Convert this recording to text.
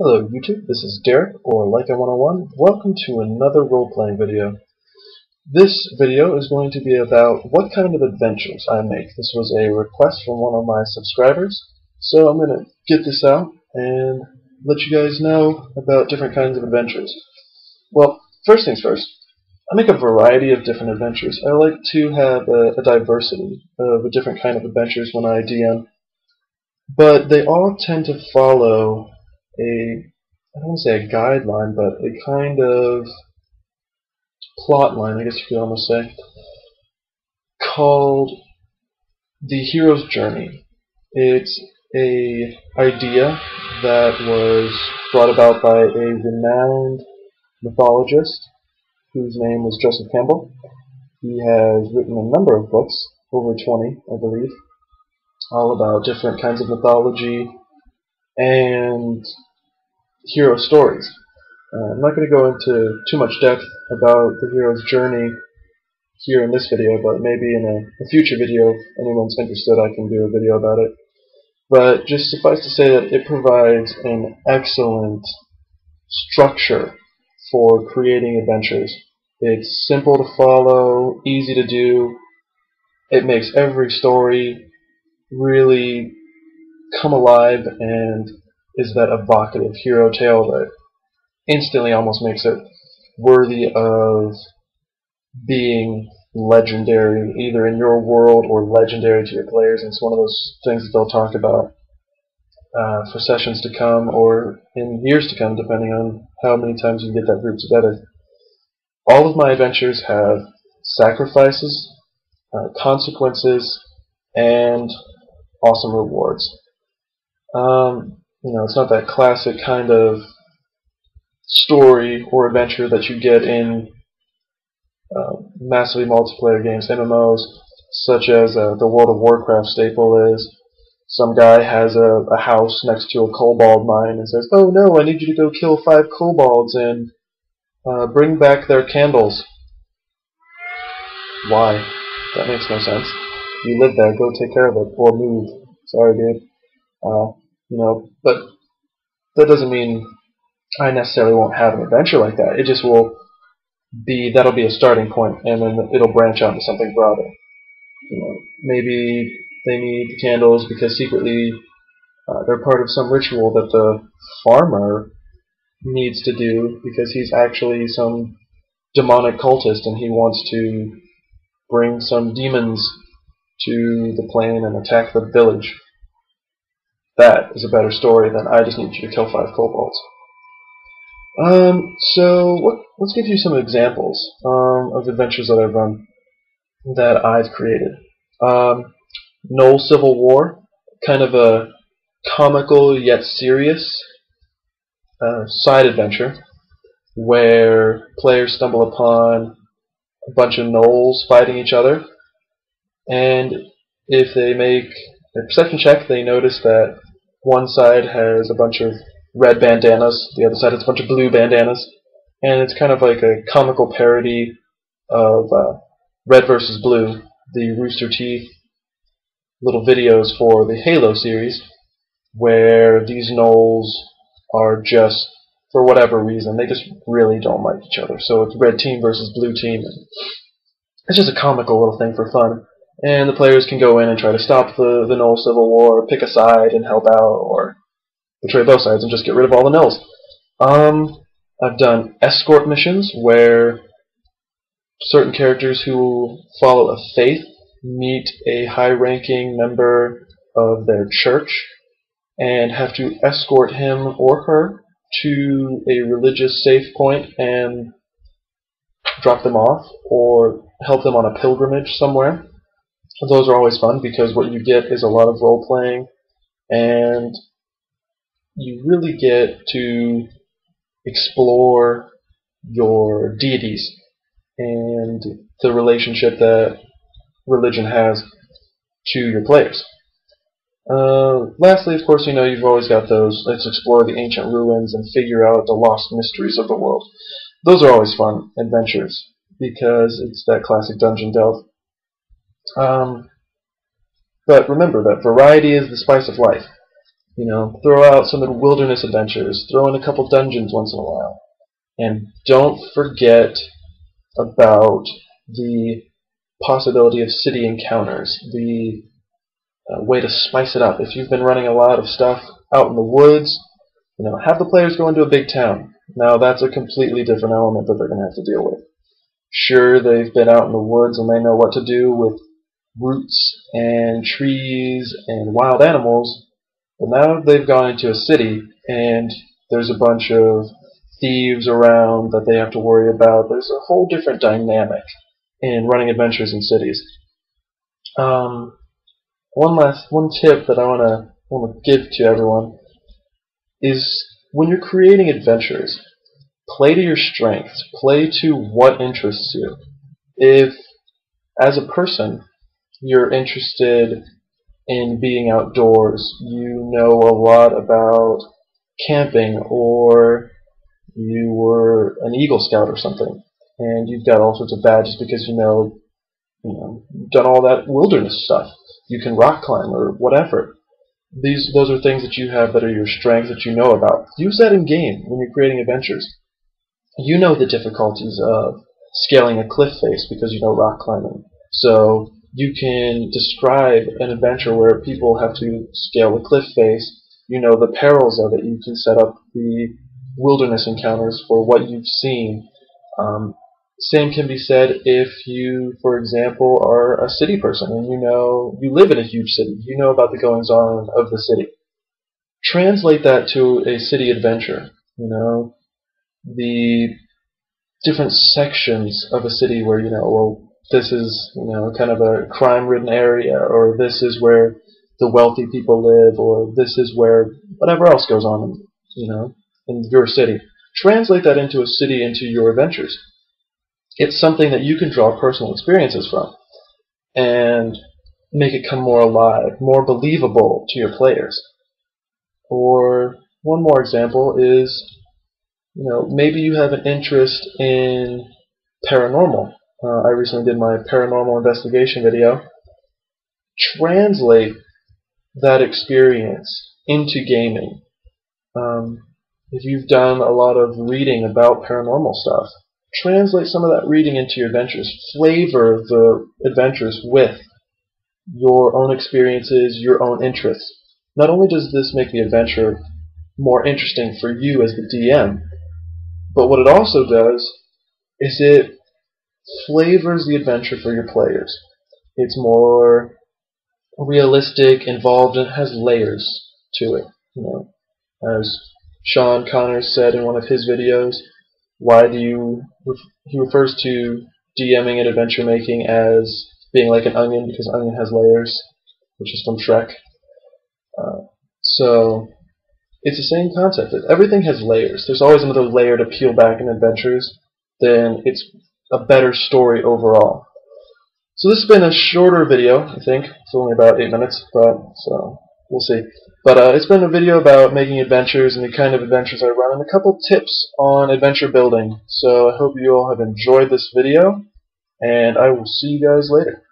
Hello YouTube, this is Derek, or Leica101. Welcome to another role-playing video. This video is going to be about what kind of adventures I make. This was a request from one of my subscribers, so I'm going to get this out and let you guys know about different kinds of adventures. Well, first things first, I make a variety of different adventures. I like to have a diversity of a different kind of adventures when I DM, but they all tend to follow I don't want to say a guideline, but a kind of plot line, I guess you could almost say, called the hero's journey. It's a idea that was brought about by a renowned mythologist whose name was Joseph Campbell. He has written a number of books, over 20, I believe, all about different kinds of mythology and hero stories. I'm not going to go into too much depth about the hero's journey here in this video, but maybe in a future video, if anyone's interested, I can do a video about it. But just suffice to say that it provides an excellent structure for creating adventures. It's simple to follow, easy to do. It makes every story really come alive and is that evocative hero tale that instantly almost makes it worthy of being legendary, either in your world or legendary to your players. And it's one of those things that they'll talk about for sessions to come or in years to come, depending on how many times you get that group together. All of my adventures have sacrifices, consequences, and awesome rewards. It's not that classic kind of story or adventure that you get in massively multiplayer games, MMOs, such as the World of Warcraft staple is some guy has a house next to a kobold mine and says, "Oh no, I need you to go kill 5 kobolds and bring back their candles." Why? That makes no sense. You live there, go take care of it, or move. Sorry, dude. But that doesn't mean I necessarily won't have an adventure like that. It just will be, that'll be a starting point, and then it'll branch out into something broader. Maybe they need the candles because secretly they're part of some ritual that the farmer needs to do because he's actually some demonic cultist and he wants to bring some demons to the plane and attack the village. That is a better story than I just need you to kill 5 kobolds. Let's give you some examples of adventures that I've run that I've created. Gnoll Civil War, kind of a comical yet serious side adventure where players stumble upon a bunch of gnolls fighting each other, and if they make a perception check, they notice that one side has a bunch of red bandanas, the other side has a bunch of blue bandanas, and it's kind of like a comical parody of Red vs. Blue, the Rooster Teeth little videos for the Halo series, where these gnolls are just, for whatever reason, they just really don't like each other. So it's red team versus blue team. It's just a comical little thing for fun. And the players can go in and try to stop the Gnoll Civil War, pick a side and help out, or betray both sides and just get rid of all the gnolls. I've done escort missions where certain characters who follow a faith meet a high-ranking member of their church and have to escort him or her to a religious safe point and drop them off or help them on a pilgrimage somewhere. Those are always fun because what you get is a lot of role-playing and you really get to explore your deities and the relationship that religion has to your players. Lastly, of course, you've always got those, let's explore the ancient ruins and figure out the lost mysteries of the world. Those are always fun adventures because it's that classic dungeon delve. But remember that variety is the spice of life. Throw out some wilderness adventures, throw in a couple dungeons once in a while. And don't forget about the possibility of city encounters, the way to spice it up. If you've been running a lot of stuff out in the woods, have the players go into a big town. Now that's a completely different element that they're going to have to deal with. Sure, they've been out in the woods and they know what to do with roots and trees and wild animals, but now they've gone into a city and there's a bunch of thieves around that they have to worry about. There's a whole different dynamic in running adventures in cities. One tip that I want to give to everyone is when you're creating adventures, play to your strengths. Play to what interests you. If, as a person, you're interested in being outdoors, you know a lot about camping, or you were an Eagle Scout or something, and you've got all sorts of badges because you've done all that wilderness stuff. You can rock climb or whatever. Those are things that you have that are your strengths that you know about. Use that in game when you're creating adventures. You know the difficulties of scaling a cliff face because you know rock climbing. So you can describe an adventure where people have to scale a cliff face. You know the perils of it. You can set up the wilderness encounters for what you've seen. Same can be said if you, for example, are a city person and you live in a huge city. You know about the goings-on of the city. Translate that to a city adventure. The different sections of a city where this is kind of a crime-ridden area, or this is where the wealthy people live, or this is where whatever else goes on in your city. Translate that into a city, into your adventures. It's something that you can draw personal experiences from and make it come more alive, more believable to your players. Or one more example is, maybe you have an interest in paranormal. I recently did my paranormal investigation video. Translate that experience into gaming. If you've done a lot of reading about paranormal stuff, translate some of that reading into your adventures. Flavor the adventures with your own experiences, your own interests. Not only does this make the adventure more interesting for you as the DM, but what it also does is it flavors the adventure for your players. It's more realistic, involved, and has layers to it. As Sean Connors said in one of his videos, he refers to DMing and adventure making as being like an onion because an onion has layers, which is from Shrek. So it's the same concept. Everything has layers. There's always another layer to peel back in adventures. Then it's a better story overall. So this has been a shorter video, I think. It's only about 8 minutes, so we'll see. But it's been a video about making adventures and the kind of adventures I run, and a couple tips on adventure building. So I hope you all have enjoyed this video, and I will see you guys later.